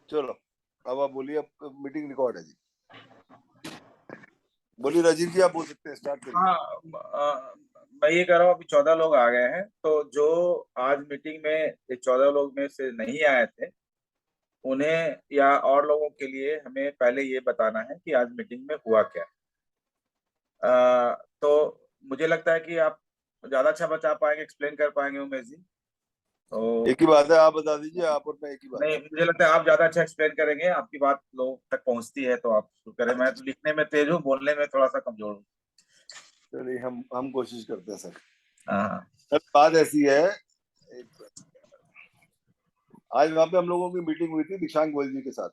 चलो अब आप बोलिए, अब मीटिंग रिकॉर्ड है जी। बोलिए राजीव जी, आप बोल सकते हैं, स्टार्ट करिए। हाँ, मैं ये कह रहा हूँ अभी 14 लोग आ गए हैं, तो जो आज मीटिंग में 14 लोग में से नहीं आए थे उन्हें या और लोगों के लिए हमें पहले ये बताना है कि आज मीटिंग में हुआ क्या। तो मुझे लगता है कि आप ज्यादा अच्छा बता पाएंगे, एक्सप्लेन कर पाएंगे उमेश जी। तो एक ही बात है, आप बता दीजिए, आप और मैं एक ही बात नहीं, है। मुझे लगता है आप ज्यादा अच्छा एक्सप्लेन करेंगे, आपकी बात लोगों तक पहुंचती है, तो आप शुरू करें। मैं तो लिखने में तेज हूँ, बोलने में थोड़ा सा कमजोर हूँ। चलिए हम कोशिश करते हैं सर। हाँ। सर बात ऐसी है, आज वहाँ पे हम लोगों की मीटिंग हुई थी दिक्षांग गोयल जी के साथ।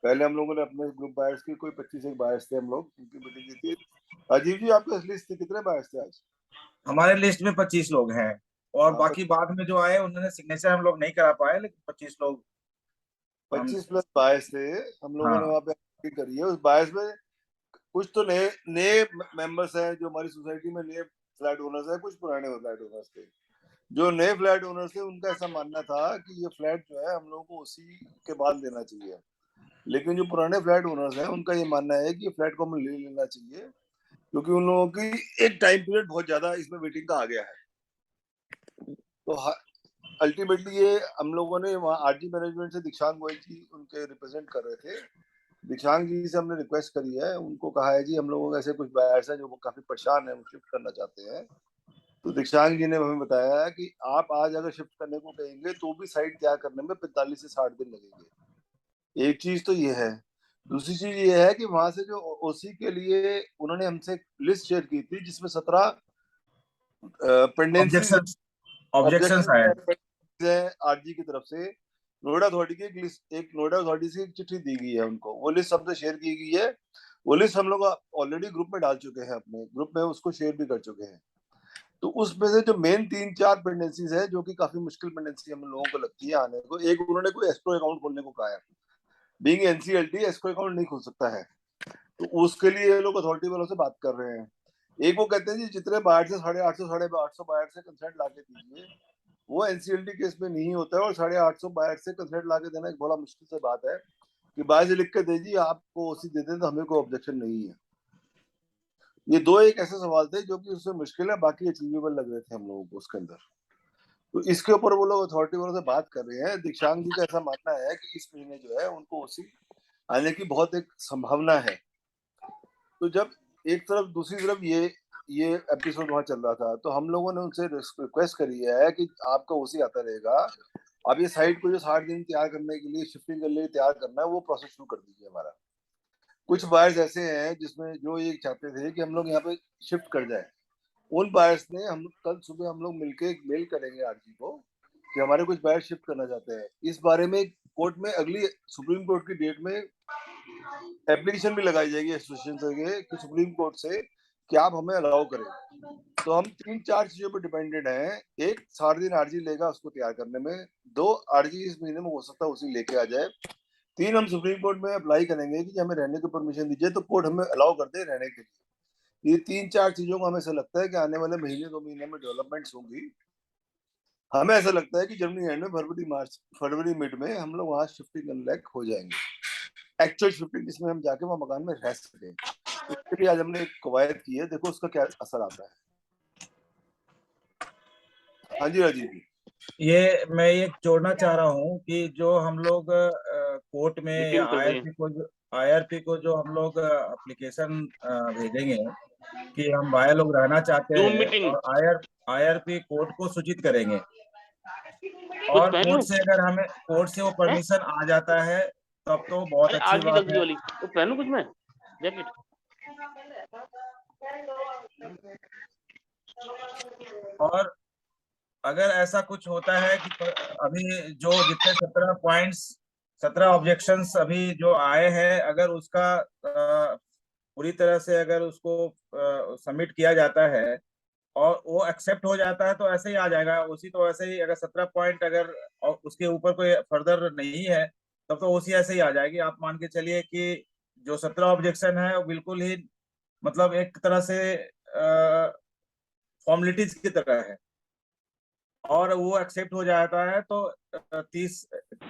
पहले हम लोगों ने अपने ग्रुप बायर्स की कोई 25 एक बायर्स थे हम लोग, उनकी मीटिंग की थी। राजीव जी आपके लिस्ट से कितने बायर्स थे आज? हमारे लिस्ट में 25 लोग हैं, और हाँ, बाकी बाद में जो आए उन्होंने सिग्नेचर हम लोग नहीं करा पाए, लेकिन 25 लोग हम। 25+ बायर्स थे हम लोगों ने हाँ। वहाँ पे मीटिंग करी है। उस बायर्स में कुछ तो नए नए मेंबर्स हैं जो हमारी सोसाइटी में नए फ्लैट ओनर्स हैं, कुछ पुराने फ्लैट ओनर्स थे। जो नए फ्लैट ओनर्स थे उनका ऐसा मानना था कि ये फ्लैट जो है हम लोगों को उसी के बाद लेना चाहिए, लेकिन जो पुराने फ्लैट ओनर्स हैं उनका ये मानना है कि ये फ्लैट को हमें ले लेना चाहिए, क्योंकि उन लोगों की एक टाइम पीरियड बहुत ज्यादा इसमें वेटिंग का आ गया है। तो अल्टीमेटली ये हम लोगों ने वहाँ आरजी मैनेजमेंट से दीक्षांत गोयल जी उनके रिप्रेजेंट कर रहे थे। दीक्षांत जी से हमने रिक्वेस्ट करी है, उनको कहा है जी हम लोगों के ऐसे कुछ बायर्स हैं जो काफी परेशान है, वो शिफ्ट करना चाहते हैं। तो दीक्षांत जी ने हमें बताया है कि आप आज अगर शिफ्ट करने को कहेंगे तो भी साइट तैयार करने में 45 से 60 दिन लगेंगे। एक चीज तो ये है। दूसरी चीज ये है कि वहां से जो ओसी के लिए उन्होंने हमसे लिस्ट शेयर की थी जिसमें 17 पेंडेंसीज, ऑब्जेक्शंस ऑब्जेक्शंस आए। ऑब्जेक्शन है आरजी की तरफ से। नोएडा अथॉरिटी की एक लिस्ट, एक नोएडा अथॉरिटी से एक चिट्ठी दी गई है उनको, वो लिस्ट हमसे शेयर की गई है। वो लिस्ट हम लोग ऑलरेडी ग्रुप में डाल चुके हैं, अपने ग्रुप में उसको शेयर भी कर चुके हैं। तो उसमें से जो मेन 3-4 पेंडेंसीज है जो कि काफी मुश्किल पेंडेंसी हम लोगों को लगती है आने को, एक उन्होंने कोई एस्क्रो अकाउंट खोलने को कहा है। बीइंग एनसीएलटी एस्क्रो अकाउंट नहीं खोल सकता है, तो उसके लिए ये लोग अथॉरिटी वालों से बात कर रहे हैं। एक वो कहते हैं जी जितने बाहर से 850 850 बाहर से कंसेंट ला के दीजिए, वो एनसीएलटी केस में नहीं होता है। और 850 बाहर से कंसेंट ला के देना एक बड़ा मुश्किल से बात है कि बाहर से लिख के दे जी आपको ओसी दे दें तो हमें कोई ऑब्जेक्शन नहीं है। ये दो एक ऐसे सवाल थे जो कि उससे मुश्किल है, बाकी अचीवेबल लग रहे थे हम लोगों को उसके अंदर। तो इसके ऊपर वो लोग अथॉरिटी वालों से बात कर रहे हैं। दीक्षांत जी का ऐसा मानना है कि इस महीने जो है उनको ओसी आने की बहुत एक संभावना है। तो जब एक तरफ दूसरी तरफ ये एपिसोड वहां चल रहा था, तो हम लोगों ने उनसे रिक्वेस्ट करी है कि आपका ओसी आता रहेगा, अब ये साइट को जो 60 दिन तैयार करने के लिए, शिफ्टिंग के लिए तैयार करना है, वो प्रोसेस शुरू कर दीजिए हमारा। कुछ बायर्स ऐसे हैं जिसमें जो ये चाहते थे कि हम लोग यहाँ पे शिफ्ट कर जाए। उन बायर्स ने, हम कल सुबह हम लोग मिलकर एक मेल करेंगे आरजी को कि हमारे कुछ बायर शिफ्ट करना चाहते हैं। इस बारे में कोर्ट में अगली सुप्रीम कोर्ट की डेट में एप्लीकेशन भी लगाई जाएगी एसोसिएशन से कि सुप्रीम कोर्ट से कि आप हमें अलाउ करें। तो हम 3-4 चीजों पर डिपेंडेंट हैं। एक, 60 दिन आरजी लेगा उसको तैयार करने में। दो, आरजी इस महीने में हो सकता है उसी लेके आ जाए। तीन, हम सुप्रीम कोर्ट में अप्लाई करेंगे कि हमें रहने की परमिशन दीजिए, तो कोर्ट हमें अलाउ कर दे रहने के लिए। ये 3-4 चीजों को हमें ऐसा लगता है कि आने वाले महीने 2 महीने में डेवलपमेंट्स होंगी। हमें ऐसा लगता है कि जनवरी एंड में, फरवरी मिड में हम लोग वहाँ शिफ्टिंग अनलैक हो जाएंगे, एक्चुअल शिफ्टिंग जिसमें हम जाके वहाँ मकान में रह सकें। इसके लिए आज हमने एक कवायद की है, देखो उसका क्या असर आता है। हाँ जी राजीव जी। ये मैं ये जोड़ना चाह रहा हूँ कि जो हम लोग कोर्ट में या मीटिंग चल रही है। आईआरपी को जो हम लोग एप्लीकेशन भेजेंगे कि हम भाई लोग रहना चाहते जूम हैं, मीटिंग और आईआरपी कोर्ट को सूचित करेंगे, कुछ और पहन कोर्ट लूं से अगर हमें कोर्ट से वो है? परमिशन आ जाता है तब तो बहुत अरे अच्छी आज ही बात जल्दी है। वाली तो पहनूं कुछ मैं जैकेट। और अगर ऐसा कुछ होता है कि अभी जो जितने 17 ऑब्जेक्शंस अभी जो आए हैं, अगर उसका पूरी तरह से अगर उसको सबमिट किया जाता है और वो एक्सेप्ट हो जाता है तो ऐसे ही आ जाएगा उसी। तो ऐसे ही अगर 17 पॉइंट अगर और उसके ऊपर कोई फर्दर नहीं है तब तो उसी ऐसे ही आ जाएगी। आप मान के चलिए कि जो 17 ऑब्जेक्शन है वो बिल्कुल ही मतलब एक तरह से फॉर्मेलिटीज की तरह है। और वो एक्सेप्ट हो जाता है तो 30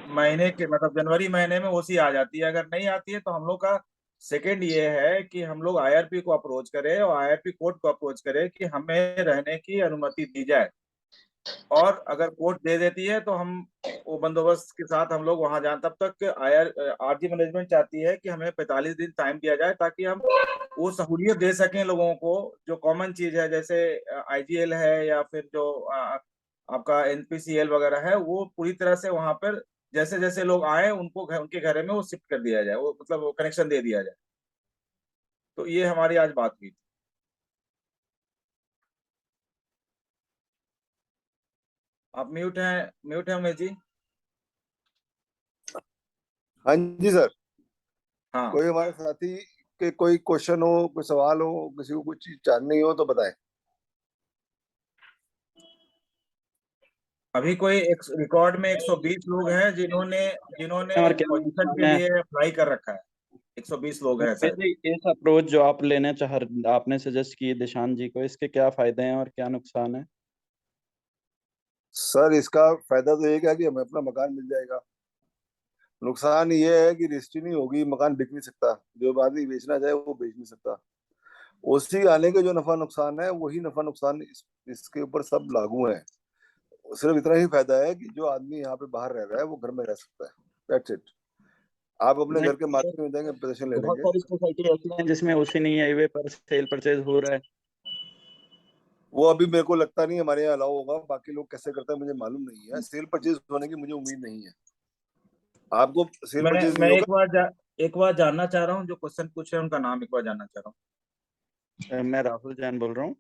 महीने के मतलब जनवरी महीने में ओसी आ जाती है। अगर नहीं आती है तो हम लोग का सेकंड ये है कि हम लोग आईआरपी को अप्रोच करें और आईआरपी कोर्ट को अप्रोच करें कि हमें रहने की अनुमति दी जाए, और अगर कोर्ट दे देती है तो हम वो बंदोबस्त के साथ हम लोग वहां जाएं। तब तक आरजी मैनेजमेंट चाहती है कि हमें 45 दिन टाइम दिया जाए ताकि हम वो सहूलियत दे सकें लोगों को, जो कॉमन चीज है जैसे आईजीएल है या फिर जो आपका एनपीसीएल वगैरह है, वो पूरी तरह से वहां पर जैसे जैसे लोग आए उनको उनके घर में वो शिफ्ट कर दिया जाए, वो मतलब वो कनेक्शन दे दिया जाए। तो ये हमारी आज बात हुई थी। आप म्यूट हैं उमेश जी। हाँ जी सर, हाँ, कोई हमारे साथी के कोई क्वेश्चन हो, कोई सवाल हो, किसी को कुछ चीज जाननी हो तो बताएं। अभी कोई एक रिकॉर्ड में 120 लोग हैं जिन्होंने जिन्होंने और क्या पोजीशन के नुकसान है? लिए अप्लाई कर रखा है। 120 लोग हैं सर। इस अप्रोच जो आप लेना आपने सजेस्ट की दिशान जी को, इसके क्या फायदे हैं और क्या नुकसान है? सर इसका फायदा तो ये है कि हमें अपना मकान मिल जाएगा। नुकसान ये है कि रजिस्ट्री नहीं होगी, मकान बिक नहीं सकता, जो आदमी बेचना चाहे वो बेच नहीं सकता। ओसी आने के जो नफा नुकसान है वही नफा नुकसान इसके ऊपर सब लागू है। सिर्फ इतना ही फायदा है कि जो आदमी यहाँ पे बाहर रह रहा है वो घर में रह सकता है, दैट्स इट। आप अपने घर के मार्केट में जाएंगे, पोजीशन ले बहुत लेंगे। सारी सोसाइटी ऐसी हैं जिसमें उसी नहीं है, वे पर सेल परचेज हो रहा है। वो अभी मेरे को लगता नहीं हमारे यहाँ अलाउ होगा, बाकी लोग कैसे करते हैं मुझे मालूम नहीं है। सेल परचेज होने की मुझे उम्मीद नहीं है। आपको सेल परचेज मैं नहीं होगा। एक बार जानना चाह रहा हूँ, जो क्वेश्चन पूछ रहे हैं उनका नाम एक बार जानना चाह रहा हूँ। मैं राहुल जैन बोल रहा हूँ।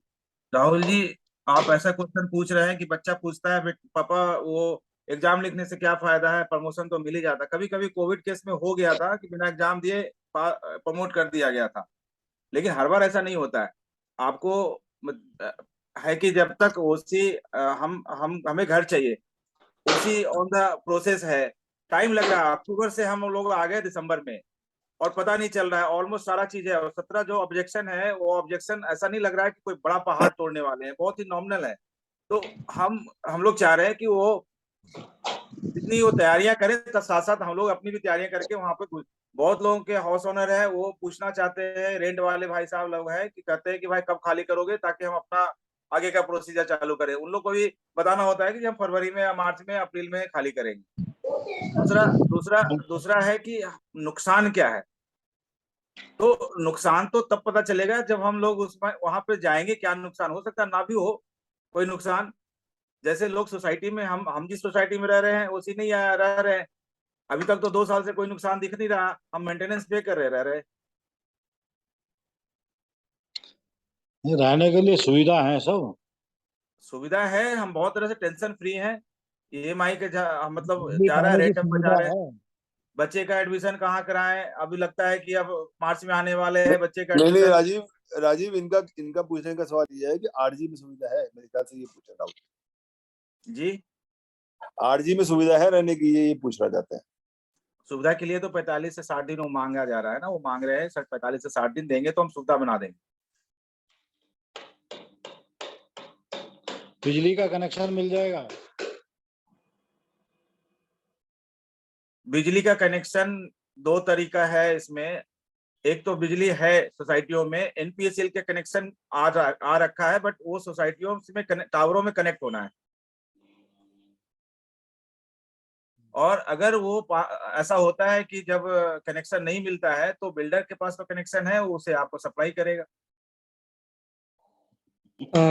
राहुल जी, आप ऐसा क्वेश्चन पूछ रहे हैं कि बच्चा पूछता है पापा वो एग्जाम लिखने से क्या फायदा है, प्रमोशन तो मिल ही जाता। कभी कभी कोविड केस में हो गया था कि बिना एग्जाम दिए प्रमोट कर दिया गया था, लेकिन हर बार ऐसा नहीं होता है। आपको है कि जब तक ओसी हम हमें घर चाहिए, ओसी ऑन द प्रोसेस है, टाइम लग रहा है। अक्टूबर से हम लोग आ गए दिसंबर में और पता नहीं चल रहा है, ऑलमोस्ट सारा चीज है। और 17 जो ऑब्जेक्शन है वो ऑब्जेक्शन ऐसा नहीं लग रहा है कि कोई बड़ा पहाड़ तोड़ने वाले हैं, बहुत ही नॉमिनल है। तो हम लोग चाह रहे हैं कि वो जितनी वो तैयारियां करें, तब साथ साथ हम लोग अपनी भी तैयारियां करके वहां पे बहुत लोगों के हाउस ओनर है वो पूछना चाहते हैं, रेंट वाले भाई साहब लोग हैं कि कहते हैं कि भाई कब खाली करोगे ताकि हम अपना आगे का प्रोसीजर चालू करें। उन लोग को भी बताना होता है कि हम फरवरी में या मार्च में अप्रैल में खाली करेंगे। दूसरा दूसरा दूसरा है कि नुकसान क्या है। तो नुकसान तो तब पता चलेगा जब हम लोग उसमें वहां पे जाएंगे। क्या नुकसान हो सकता है, ना भी हो कोई नुकसान। जैसे लोग सोसाइटी में, हम जिस सोसाइटी में रह रहे हैं उसी नहीं रह रहे हैं। अभी तक तो 2 साल से कोई नुकसान दिख नहीं रहा, हम मेंटेनेंस पे कर रह रहे। रहने के लिए सुविधा है सब। सुविधा है, हम बहुत तरह से टेंशन फ्री हैं। ईएमआई के मतलब बिजली जा रहा है, पानी की रेट हम बचा सुविधा रहे हैं। है। बच्चे का एडमिशन कहाँ कराएं, अभी लगता है कि अब मार्च में आने वाले हैं बच्चे का नहीं नहीं एडमिशन। राजीव, राजीव इनका इनका पूछने का सवाल ये है कि आरजी में सुविधा है, मेरे ख्याल से ये पूछ रहा हूँ। जी, आरजी में सुविधा है रहने की, ये पूछना चाहते हैं। सुविधा के लिए तो 45 से 60 दिन वो मांगा जा रहा है ना, वो मांग रहे हैं 45 से 60 दिन देंगे तो हम सुविधा बना देंगे। बिजली का कनेक्शन मिल जाएगा। बिजली का कनेक्शन 2 तरीका है इसमें। एक तो बिजली है सोसाइटियों में, एनपीएसएल के कनेक्शन आ रखा है, बट वो सोसाइटियों में टावरों में कनेक्ट होना है। और अगर वो ऐसा होता है कि जब कनेक्शन नहीं मिलता है तो बिल्डर के पास तो कनेक्शन है, वो उसे आपको सप्लाई करेगा।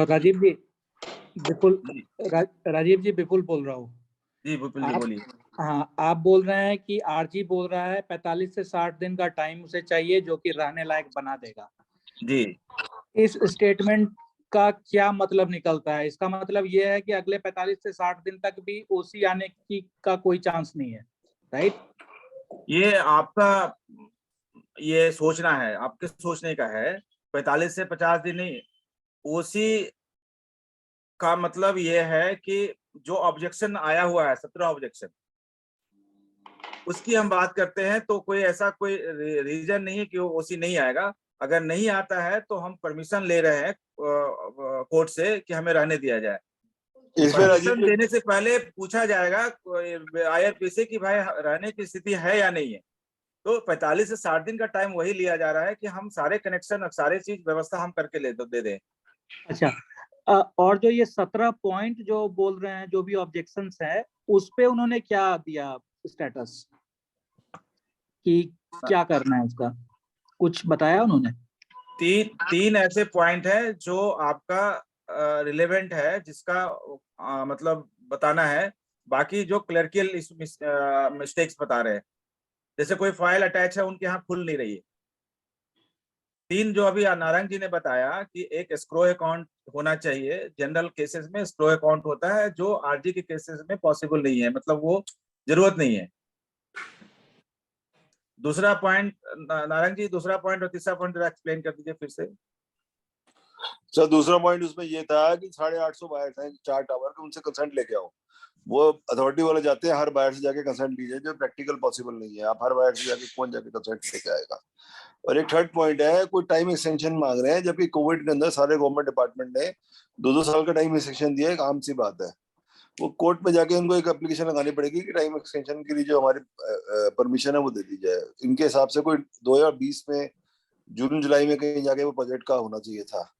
राजीव जी, विपुल राजीव जी, विपुल बोल रहा हूँ। जी विपुल जी बोलिए। हाँ, आप बोल रहे हैं कि आरजी बोल रहा है 45 से 60 दिन का टाइम उसे चाहिए जो कि रहने लायक बना देगा। जी, इस स्टेटमेंट का क्या मतलब निकलता है? इसका मतलब ये है कि अगले 45 से 60 दिन तक भी ओसी आने की का कोई चांस नहीं है, राइट? ये आपका ये सोचना है, आपके सोचने का है। 45 से 50 दिन नहीं, ओसी का मतलब ये है कि जो ऑब्जेक्शन आया हुआ है 17 ऑब्जेक्शन, उसकी हम बात करते हैं। तो कोई ऐसा कोई रीजन नहीं है कि वो ओसी नहीं आएगा। अगर नहीं आता है तो हम परमिशन ले रहे हैं कोर्ट से कि हमें रहने दिया जाए। इसमें राजीव परमिशन देने से पहले पूछा जाएगा IRP से कि भाई रहने की स्थिति है या नहीं है। तो 45 से 60 दिन का टाइम वही लिया जा रहा है कि हम सारे कनेक्शन, सारे चीज व्यवस्था हम करके दे दें। अच्छा, और जो ये 17 पॉइंट जो बोल रहे हैं, जो भी ऑब्जेक्शंस है, उस पे उन्होंने क्या दिया स्टेटस कि क्या करना है, उसका कुछ बताया उन्होंने? तीन ऐसे पॉइंट है जो आपका रिलेवेंट है, जिसका मतलब बताना है। बाकी जो क्लर्कियल मिस्टेक्स बता रहे हैं, जैसे कोई फाइल अटैच है उनके यहाँ खुल नहीं रही है। तीन जो अभी नारंग जी ने बताया कि एक एस्क्रो अकाउंट होना चाहिए, जनरल केसेस में एस्क्रो अकाउंट होता है, जो आरजी के केसेस में पॉसिबल नहीं है, मतलब वो जरूरत नहीं है। दूसरा पॉइंट नारंग जी, दूसरा पॉइंट और तीसरा पॉइंट जरा एक्सप्लेन कर दीजिए फिर से। सर दूसरा पॉइंट उसमें ये था कि 850 बायर्स हैं 4 टावर के, उनसे कंसेंट लेके आओ। वो अथॉरिटी वाले जाते हैं हर बायर से जाके कंसेंट लीजिए, जो प्रैक्टिकल पॉसिबल नहीं है। आप हर बायर से जाके कौन जाके कंसेंट लेके आएगा। और एक थर्ड पॉइंट है, कोई टाइम एक्सटेंशन मांग रहे हैं, जबकि कोविड के अंदर सारे गवर्नमेंट डिपार्टमेंट ने 2-2 साल का टाइम एक्सटेंशन दिया है। एक आम सी बात है। वो कोर्ट में जाके उनको एक एप्लीकेशन लगानी पड़ेगी कि टाइम एक्सटेंशन के लिए जो हमारी परमिशन है वो दे दी जाए। इनके हिसाब से कोई 2020 में जून जुलाई में कहीं जाके वो बजट का होना चाहिए था।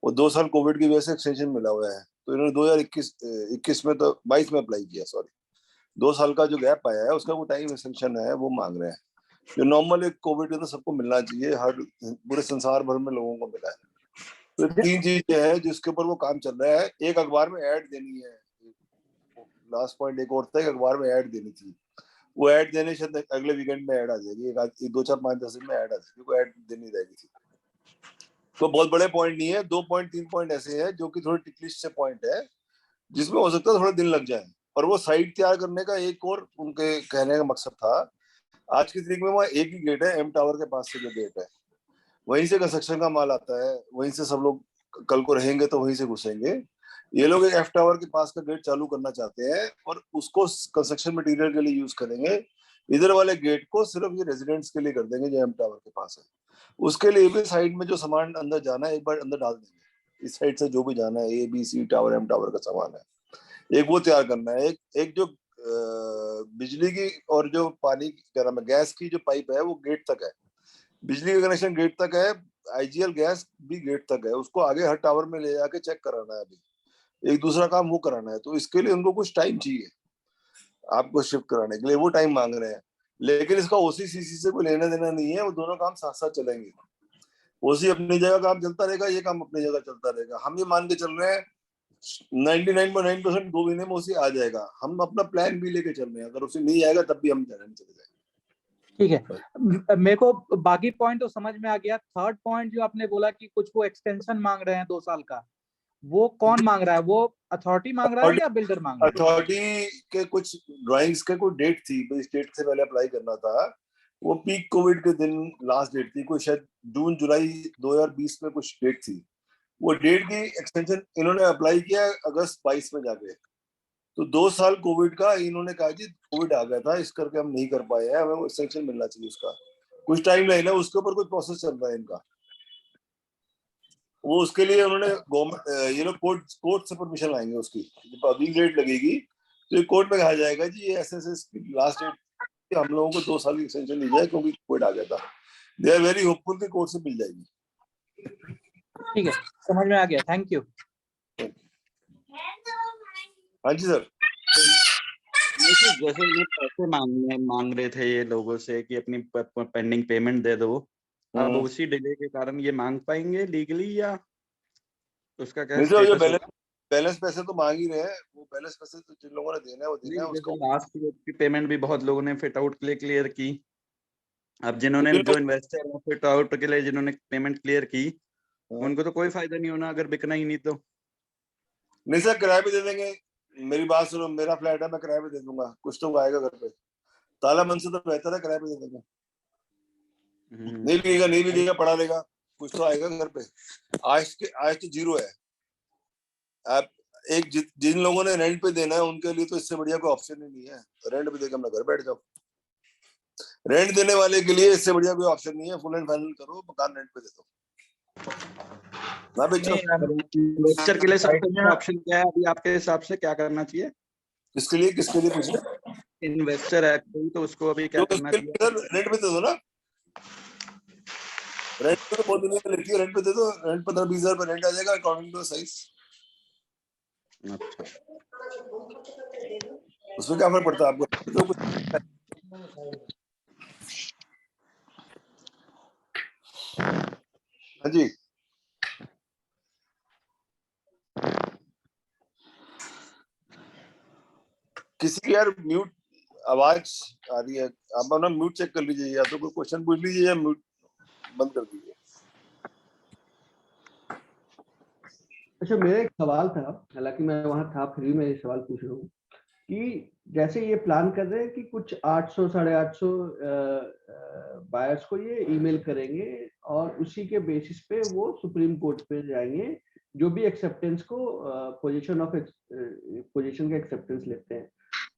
वो 2 साल कोविड की वजह से एक्सटेंशन मिला हुआ है, तो इन्होंने 2021 में तो 22 में अप्लाई किया, सॉरी 2 साल का जो गैप आया है उसका वो टाइम एक्सटेंशन है वो मांग रहे हैं, जो नॉर्मल एक कोविड में तो सबको मिलना चाहिए, हर पूरे संसार भर में लोगों को मिला है। तो 3 चीजें हैं जिसके ऊपर वो काम चल रहा है। एक अखबार में ऐड देनी है, लास्ट पॉइंट एक और था, एक अखबार में ऐड देनी थी। वो ऐड देने शायद अगले वीकेंड में ऐड आ जाएगी, एक 2-4-5-10 दिन में ऐड आ जाएगी, वो ऐड देनी रहेगी थी। तो बहुत बड़े पॉइंट नहीं है, 2 पॉइंट 3 पॉइंट ऐसे हैं जो कि थोड़ी टिकलिस्ट से पॉइंट है, जिसमें हो सकता है थोड़ा दिन लग जाए। और वो साइट तैयार करने का एक और उनके कहने का मकसद था। आज की तारीख में वहाँ एक ही गेट है, एम टावर के पास से जो गेट है, वहीं से कंस्ट्रक्शन का माल आता है, वहीं से सब लोग कल को रहेंगे तो वहीं से घुसेंगे। ये लोग एक एफ टावर के पास का गेट चालू करना चाहते हैं और उसको कंस्ट्रक्शन मटेरियल के लिए यूज करेंगे। इधर वाले गेट को सिर्फ ये रेजिडेंट्स के लिए कर देंगे जो एम टावर के पास है। उसके लिए भी साइड में जो सामान अंदर जाना है एक बार अंदर डाल देंगे। इस साइड से जो भी जाना है, A B C tower M tower का सामान है, एक वो तैयार करना है। एक जो बिजली की और जो पानी क्या नाम है, गैस की जो पाइप है वो गेट तक है, बिजली का कनेक्शन गेट तक है, आईजीएल गैस भी गेट तक है, उसको आगे हर टावर में ले जाके चेक कराना है। अभी एक दूसरा काम वो कराना है, तो इसके लिए उनको कुछ टाइम चाहिए आपको शिफ्ट कराने के लिए, वो टाइम मांग रहे हैं। लेकिन इसका ओसीसीसी से कोई लेना देना नहीं है, वो दोनों काम साथ साथ चलेंगे। ओसी अपनी जगह काम चलता रहेगा, ये काम अपनी जगह चलता रहेगा। हम ये मान के चल रहे हैं 99.9% 2 महीने में ओसी आ जाएगा। हम अपना प्लान भी लेके चल रहे हैं, अगर ओसी नहीं आएगा तब भी हम चले जाएंगे। ठीक है, मेरे को बाकी पॉइंट तो समझ में आ गया। थर्ड पॉइंट जो आपने बोला कि कुछ वो एक्सटेंशन मांग रहे हैं 2 साल का, वो कौन मांग रहा है? वो अथॉरिटी मांग रहा है या बिल्डर मांग रहा है? अथॉरिटी के कुछ ड्राइंग्स के कोई डेट थी, तो इस डेट से पहले अप्लाई करना था। वो पीक कोविड के दिन लास्ट डेट थी, कोई शायद जून जुलाई 2020 में कुछ डेट थी। वो डेट की एक्सटेंशन इन्होंने अप्लाई किया अगस्त 22 में जाके। तो 2 साल कोविड का इन्होंने कहा जी कोविड आ गया था, इस करके हम नहीं कर पाए हैं, हमें वो एक्सटेंशन मिलना चाहिए उसका। कुछ टाइम लाइन है, उसके ऊपर कुछ प्रोसेस चल रहा है इनका। वो उसके लिए उन्होंने गवर्नमेंट ये लोग कोर्ट से परमिशन लाएंगे उसकी। जब अगली डेट लगेगी तो कोर्ट में कहा जाएगा जी ये ऐसे लास्ट डेट हम लोगों को 2 साल की एक्सटेंशन दी जाए क्योंकि कोविड आ गया था। दे आर वेरी होपफुल कि कोर्ट से मिल जाएगी। ठीक है, समझ में आ गया, थैंक यू। हाँ जी सर। जैसे उन्हें पैसे मांग रहे थे ये लोगों से कि अपनी पेंडिंग पेमेंट दे दो, अब उसी डिले के कारण ये मांग पाएंगे लीगली या उसका क्या स्टेटस होगा? बैलेंस पैसे तो मांग ही रहे हैं, वो बैलेंस पैसे तो जिन लोगों ने देना है वो देना है उसको। लास्ट ईयर की पेमेंट भी बहुत लोगों ने फिट आउट के लिए क्लियर की। अब जिन्होंने जो इन्वेस्टर है फिट आउट के लिए जिन्होंने पेमेंट क्लियर की, उनको तो कोई फायदा नहीं होना अगर बिकना ही नहीं तो। नहीं सर, किराए पे दे देंगे। मेरी बात सुनो, मेरा फ्लैट है, मैं किराए पे दे दूंगा, कुछ तो आएगा घर पे। ताला बंद से तो बेहतर है किराए पे दे देंगे। नहीं बिकेगा पड़ा रहेगा, कुछ तो आएगा घर पे। आज तो जीरो है। आप एक जिन लोगों ने रेंट पे देना है उनके लिए तो इससे बढ़िया कोई ऑप्शन ही नहीं है। रेंट पे देकर अपना घर बैठ जाओ। रेंट देने वाले के लिए इससे बढ़िया कोई ऑप्शन नहीं है। फुल एंड फाइनल करो, मकान रेंट पे दे दो। ना बेचो। इन्वेस्टर के लिए सबसे अच्छा सोसाइटियां ऑप्शन क्या है अभी आपके हिसाब से, क्या करना चाहिए? किसके लिए पूछ रहे? इन्वेस्टर है कोई तो उसको अभी क्या तो करना इसके चाहिए? लिए सर रेंट पे दे दो ना, रेंट पे तो बहुत दुनिया में लेती है, रेंट पे दे दो, रेंट 15-20 हजार पर रेंट आ जाएगा अकॉर्डिंग टू साइज। अच्छा, उसमें क्या फर्क पड़ता है आपको? तो कुछ हाँ जी, किसी की यार म्यूट आवाज आ रही है, आप अपना म्यूट चेक कर लीजिए, या तो कोई क्वेश्चन पूछ लीजिए या म्यूट बंद कर दीजिए। अच्छा, मेरा एक सवाल था, हालांकि मैं वहां था, फिर भी मैं ये सवाल पूछ रहा हूँ कि जैसे ये प्लान कर रहे हैं कि कुछ 800 850 बायर्स को ये ईमेल करेंगे और उसी के बेसिस पे वो सुप्रीम कोर्ट पे जाएंगे, जो भी एक्सेप्टेंस को पोजीशन का एक्सेप्टेंस लेते हैं,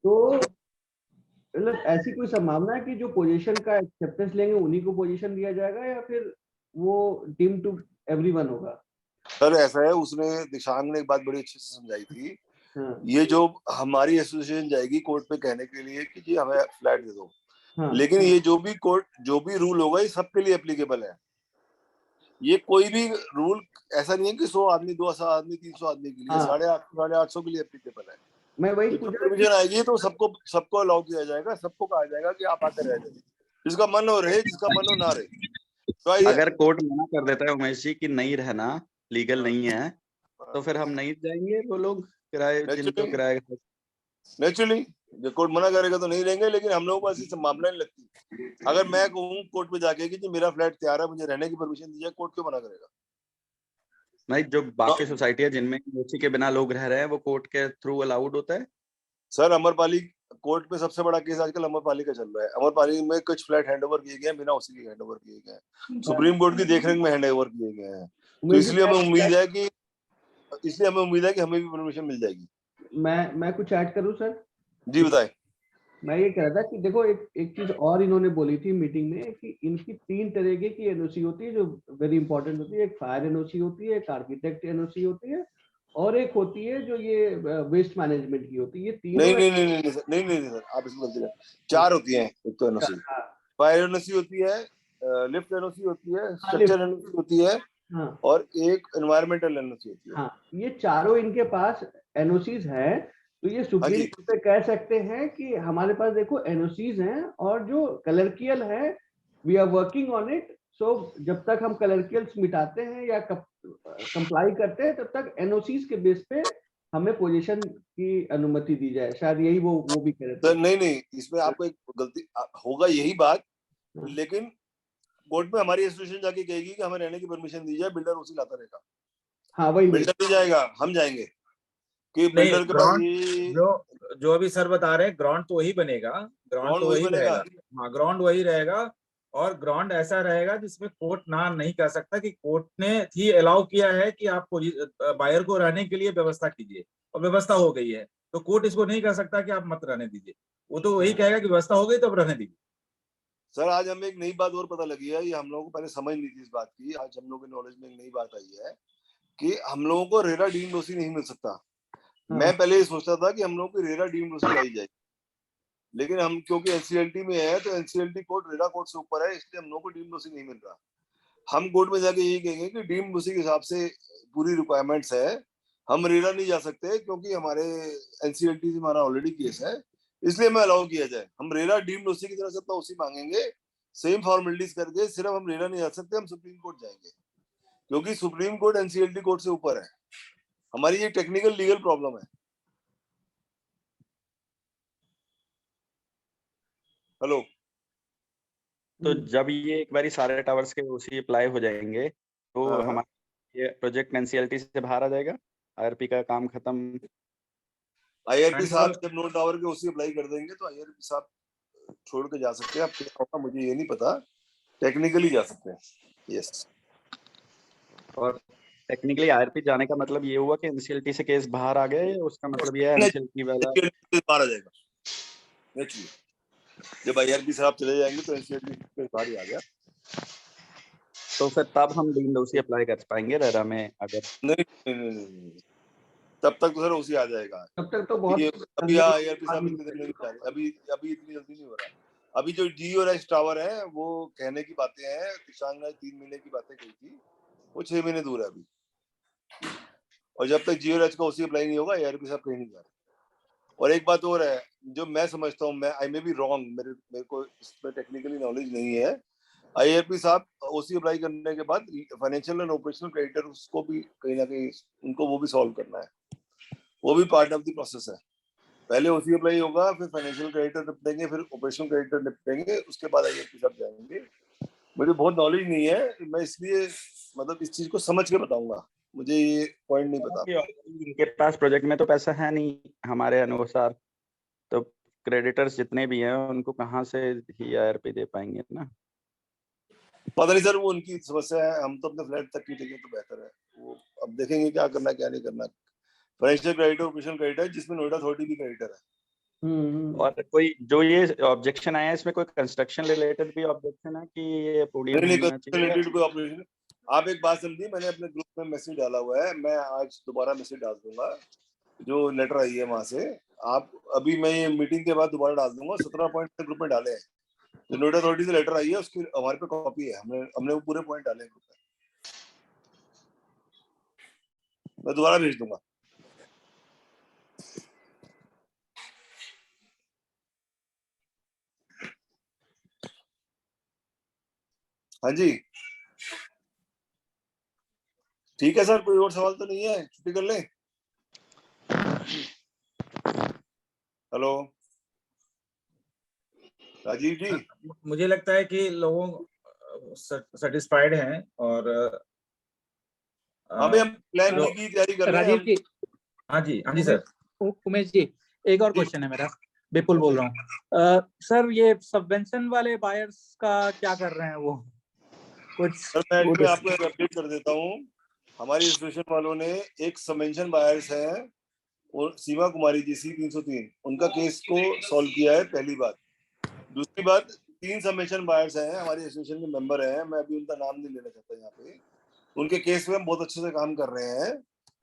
तो मतलब ऐसी कोई संभावना है कि जो पोजीशन का एक्सेप्टेंस लेंगे उन्हीं को पोजीशन दिया जाएगा, या फिर वो डीम टू एवरीवन होगा? सर ऐसा है, उसने दिशांग ने एक बात बड़ी अच्छे से समझाई थी। हाँ, ये जो हमारी एसोसिएशन जाएगी कोर्ट पे कहने के लिए कि जी हमें फ्लैट दे दो, हाँ, लेकिन ये जो भी रूल होगा ये सबके लिए एप्लीकेबल है। ये कोई भी रूल ऐसा नहीं है कि 100 आदमी, 200 आदमी, 300 आदमी के लिए, हाँ, 850 के लिए एप्लीकेबल है। मैं वही तो पूछ रहा परमिशन आएगी तो सबको अलाउ किया जाएगा, सबको कहा जाएगा कि आप आकर रह जाइए, जिसका मन हो रहे, जिसका मन हो ना रहे। तो ये अगर कोर्ट मना कर देता है उमेश जी कि नहीं रहना, लीगल नहीं है, तो फिर हम नहीं जाएंगे, वो लोग किराए जिनको किराए। नेचुरली जो कोर्ट मना करेगा तो नहीं लेंगे, लेकिन हम लोगों को ऐसी संभावना नहीं लगती। अगर मैं कहूँ कोर्ट पे जाके कि जी मेरा फ्लैट तैयार है, मुझे रहने की परमिशन दीजिए, कोर्ट क्यों मना करेगा? नहीं, जो बाकी सोसाइटी है जिनमें एनओसी के बिना लोग रह रहे हैं वो कोर्ट के थ्रू अलाउड होता है। सर अमरपाली कोर्ट में सबसे बड़ा केस आजकल अमरपाली का चल रहा है। अमरपाली में कुछ फ्लैट हैंडओवर किए गए हैं, बिना उसी के हैंडओवर किए गए हैं, सुप्रीम कोर्ट की देखरेख में हैंडओवर किए गए हैं। तो इसलिए हमें उम्मीद है कि हमें भी परमिशन मिल जाएगी। मैं कुछ ऐड करूं सर? जी बताएं। मैं ये कह रहा था कि देखो, एक चीज और इन्होंने बोली थी मीटिंग में कि इनकी 3 तरीके की एनओसी होती है जो वेरी इंपॉर्टेंट होती है। एक फायर एनओसी होती है, एक आर्किटेक्ट एनओसी होती है, और एक होती है जो ये वेस्ट मैनेजमेंट की होती है। ये तीनों नहीं सर, आप इसमें गलती कर, 4 होती हैं। एक तो एनओसी, फायर एनओसी होती है, लिफ्ट एनओसी होती है, स्ट्रक्चर एनओसी होती है, हाँ, और एक एनवायरमेंटल एनओसी होती है। हाँ, ये चारों इनके पास एनओसीज है। तो ये सुप्रीम कोर्ट पे कह सकते हैं कि हमारे पास देखो एनओसीज हैं, और जो कलर्कियल है we are working on it. So जब तक हम कलर्कियल्स मिटाते हैं या कंप्लाई करते हैं, तब तक एनओसीज के बेस पे हमें पोजीशन की अनुमति दी जाए। शायद यही वो भी कह रहे थे। नहीं, इसमें आपको एक गलती होगा, यही बात, लेकिन कोर्ट में हमारी एसोसिएशन जाके कहेगी कि हमें रहने की परमिशन दी जाए, बिल्डर उसी लाता रहेगा। हाँ, वही बिल्डर नहीं जाएगा, हम जाएंगे कि बिल्डर के पास जो अभी सर बता रहे हैं, ग्राउंड तो वही बनेगा, ग्राउंड तो वही रहेगा। हाँ, ग्राउंड वही रहेगा, और ग्राउंड ऐसा रहेगा जिसमें कोर्ट ना नहीं कह सकता कि कोर्ट ने ही अलाउ किया है कि आप बायर को रहने के लिए व्यवस्था कीजिए, और व्यवस्था हो गई है, तो कोर्ट इसको नहीं कह सकता कि आप मत रहने दीजिए। वो तो वही कहेगा कि व्यवस्था हो गई तो अब रहने दीजिए। सर आज हमें एक नई बात और पता लगी है, ये हम लोगों को पहले समझ नहीं थी इस बात की। आज हम लोगों के नॉलेज में एक नई बात आई है कि हम लोगों को रेरा डीम्ड ओसी नहीं मिल सकता। मैं पहले ये सोचता था कि हम लोगों को रेरा डीम्ड ओसी लाई जाएगी, लेकिन हम क्योंकि एनसीएलटी में है तो एनसीएलटी कोर्ट रेरा कोर्ट से ऊपर है, इसलिए हम लोगों को डीम्ड ओसी नहीं मिल रहा। हम कोर्ट में जाके यही कहेंगे कि डीम्ड ओसी के हिसाब से पूरी रिक्वायरमेंट्स है, हम रेरा नहीं जा सकते क्योंकि हमारे एनसीएलटी से हमारा ऑलरेडी केस है, इसलिए हमें अलाउ किया जाए। हम रेरा डीम्ड ओसी की तरह से अपना ओसी मांगेंगे, सेम फॉर्मेलिटीज करके, सिर्फ हम रेरा नहीं जा सकते, हम सुप्रीम कोर्ट जाएंगे क्योंकि सुप्रीम कोर्ट एनसीएलटी कोर्ट से ऊपर है। हमारी ये टेक्निकल लीगल प्रॉब्लम है। हेलो, तो जब ये एक बारी सारे टावर्स के ओसी अप्लाई हो जाएंगे तो हमारा ये प्रोजेक्ट एनसीएलटी से बाहर आ जाएगा, आईआरपी का काम खत्म। आईआरपी साहब जब नो टावर के ओसी अप्लाई कर देंगे तो आईआरपी साहब छोड़ के जा सकते हैं। अब क्या होगा मुझे ये नहीं पता, टेक्निकली जा सकते हैं। यस, और टेक्निकली आईआरपी जाने का मतलब ये हुआ कि एनसीएलटी से केस बाहर आ गया, उसका मतलब ये है एनसीएलटी वाला बाहर आ जाएगा। नेचुरली जब आईआरपी साहब चले जाएंगे तो एनसीएलटी केस बाहर ही आ गया। तो फिर तब हम डीम्ड ओसी अप्लाई कर पाएंगे रेरा में अगर नहीं, तब तक तो सर ओसी आ जाएगा। तब तक तो बहुत अभी ARP साहब इतने दिन नहीं चाह रहे, अभी इतनी जल्दी नहीं हो रहा। अभी जो जी और एच टावर है वो कहने की बातें हैं, किशांग ने 3 महीने की बातें कही थी, वो 6 महीने दूर है अभी। और जब तक जी और एच का ओसी अप्लाई नहीं होगा ARP साहब कहीं नहीं जा रहे। और एक बात और है जो मैं समझता हूँ, मैं आई मे बी रॉन्ग, मेरे को इसमें टेक्निकली नॉलेज नहीं है। IRP साहब ओसी अप्लाई करने के बाद फाइनेंशियल एंड ऑपरेशनल क्रेडिटर उसको भी कहीं ना कहीं उनको वो भी सॉल्व करना है, वो भी पार्ट ऑफ द प्रोसेस है। पहले ओसी अप्लाई होगा, फिर फाइनेंशियल क्रेडिटर निपटेंगे, फिर ऑपरेशनल क्रेडिटर निपटेंगे, उसके बाद IRP साहब जाएंगे। मुझे बहुत नॉलेज नहीं है, मैं इसलिए मतलब इस चीज को समझ के बताऊंगा, मुझे ये पॉइंट नहीं पता। इनके पास प्रोजेक्ट में तो पैसा है नहीं हमारे अनुसार, तो क्रेडिटर्स जितने भी हैं उनको कहाँ से ही IRP दे पाएंगे ना। पता नहीं सर, वो उनकी समस्या है, हम तो अपने फ्लैट तक की टिकट तो बेहतर है, वो अब देखेंगे क्या करना क्या नहीं करना। फाइनेंशियल क्रेडिटर, ऑपरेशनल क्रेडिटर, जिसमें नोएडा अथॉरिटी भी क्रेडिटर है। और कोई जो ये ऑब्जेक्शन आया है इसमें कोई कंस्ट्रक्शन रिलेटेड भी ऑब्जेक्शन है कि ये पोडियम होना चाहिए? रिलेटेड कोई ऑपरेशन। आप एक बात समझिए, मैंने अपने ग्रुप में मैसेज डाला हुआ है, मैं आज दोबारा मैसेज डाल दूंगा जो लेटर आई है वहां से। आप अभी मैं ये मीटिंग के बाद दोबारा डाल दूंगा। 17 पॉइंट ग्रुप में डाले हैं, जो नोएडा अथॉरिटी से लेटर आई है उसकी हमारे पे कॉपी है, हमने वो पूरे पॉइंट डाले हैं ग्रुप में, मैं दोबारा भेज दूंगा। हाँ जी ठीक है सर, कोई और सवाल तो नहीं है, छुट्टी कर लें। हेलो राजीव जी, मुझे लगता है कि लोग सेटिस्फाइड हैं और हाँ भाई हम प्लान जो- बी की तैयारी कर रहे हैं राजीव हम। जी, हाँ जी सर। उमेश जी, एक और क्वेश्चन है मेरा, विपुल बोल रहा हूँ। सर ये सबवेंशन वाले बायर्स का क्या कर रहे हैं वो कुछ? सर मैं इसमें आपको एक अपडेट कर देता हूँ, हमारी एसोसिएशन वालों ने एक सबवेंशन बायर्स हैं और सीमा कुमारी जी C-303 उनका केस को सॉल्व किया है, पहली बात। दूसरी बात, 3 सबवेंशन बायर्स हैं हमारी एसोसिएशन के मेंबर हैं, मैं अभी उनका नाम नहीं लेना चाहता यहाँ पे, उनके केस में हम बहुत अच्छे से काम कर रहे हैं,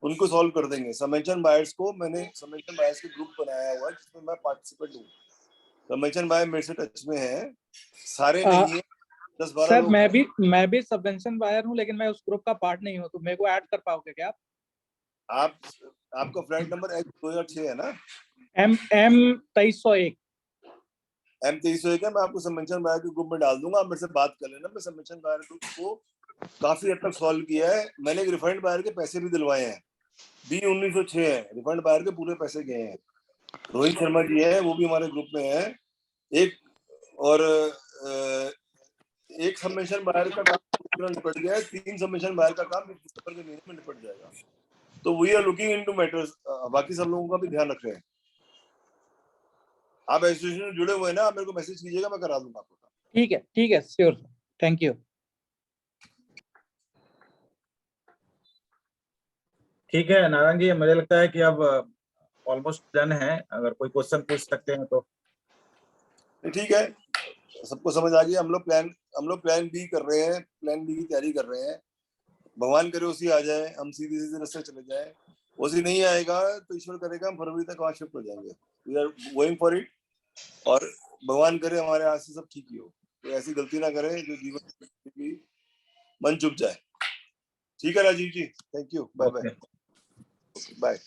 उनको सॉल्व कर देंगे। सबवेंशन बायर्स को मैंने सबवेंशन बायर्स के ग्रुप बनाया हुआ है जिसमें मैं पार्टिसिपेंट हूँ। सबवेंशन बायर मेरे से टच में है, सारे नहीं है, 10-12 सर लोग। मैं भी सबवेंशन बायर हूँ, लेकिन मैं उस ग्रुप का पार्ट नहीं हूँ, तो मेरे को ऐड कर पाओगे क्या आप? आपका फ्लैट नंबर H2006 है ना? M2301 M2301 है। मैं आपको सबवेंशन बायर के ग्रुप में डाल दूंगा, आप मेरे से बात कर लेना। मैं सबवेंशन बायर ग्रुप को काफी हद तक सॉल्व किया है, मैंने एक रिफंड बायर के पैसे भी दिलवाए हैं, B-1906 है, रिफंड बायर के पूरे पैसे गए हैं। रोहित शर्मा जी है, वो भी हमारे ग्रुप में है। एक और एक सबमिशन बायर का काम निपट गया है, 3 सबमिशन बायर का काम दिसंबर के महीने में निपट जाएगा। तो we are looking into matters, बाकी सब लोगों का भी ध्यान रख रहे हैं। आप एसोसिएशन में जुड़े हुए हैं ना, आप मेरे को मैसेज कीजिएगा, मैं करा दूंगा आपको। ठीक है श्योर, थैंक यू। ठीक है नारायण जी, मुझे लगता है कि अब ऑलमोस्ट डन है, अगर कोई क्वेश्चन पूछ सकते हैं तो। ठीक है, सबको समझ आ गया। हम लोग प्लान बी कर रहे हैं, प्लान बी की तैयारी कर रहे हैं। भगवान करे उसी आ जाए, हम सीधे रास्ते चले जाए। उसी नहीं आएगा तो ईश्वर करेगा हम फरवरी तक वहां शिफ्ट हो जाएंगे। We are going for it, और भगवान करे हमारे हाथ से सब ठीक ही हो, तो ऐसी गलती ना करें जो जीवन में मन चुप जाए। ठीक है राजीव जी, थैंक यू, बाय बाय।